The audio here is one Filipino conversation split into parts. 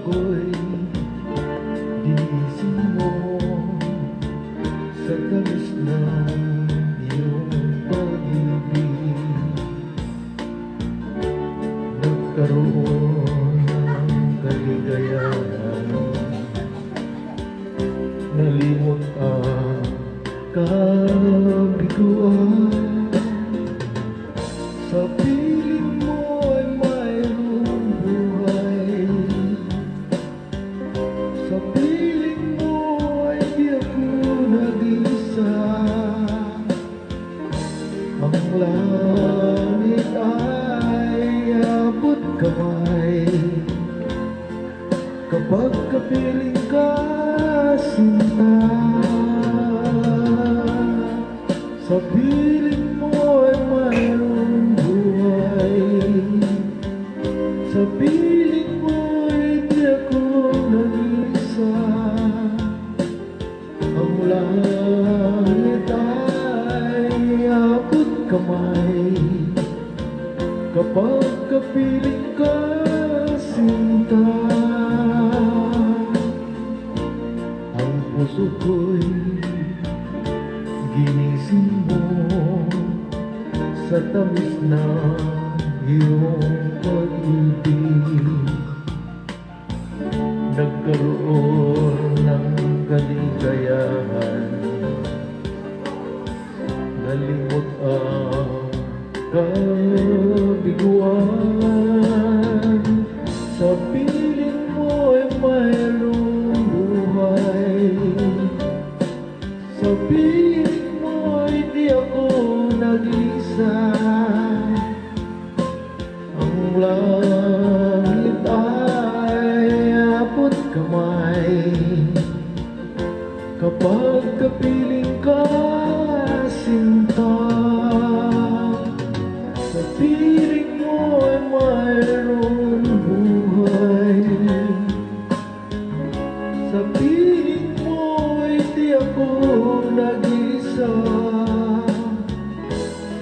ko'y ginising mo sa tamis ng iyong pag-ibig. Nagkaroon ng kaligayahan, nalimot ang kabiguan. Sa piling mo ay mayroong buhay, sa piling mo ay di ako nag-isa. Ang langit ay abot kamay kapag kapiling ka, sinta. Sa piling mo ay mayroong buhay, sa piling mo ay di ako nag-isa. Ang langit ay abot kamay kapag kapiling ka, sinta. Ang puso ko'y ginising mo sa tamis na iyong pag-ibig. Nagkaroon ng kaligayahan, nalimot ang kabiguan. Sa piling mo ay mayroong buhay, sa piling mo ay di ako nag-isa. Ang langit ay abot kamay kapag kapiling ka, sinta. Sa piling mo ay mayroong buhay, sa piling mo ay di ako nag-isa.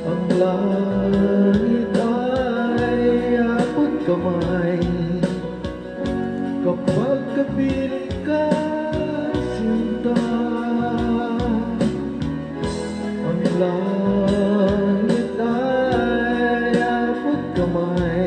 Ang langit ay abot kamay kapag kapiling ka, sinta. Ang langit ay abot kamay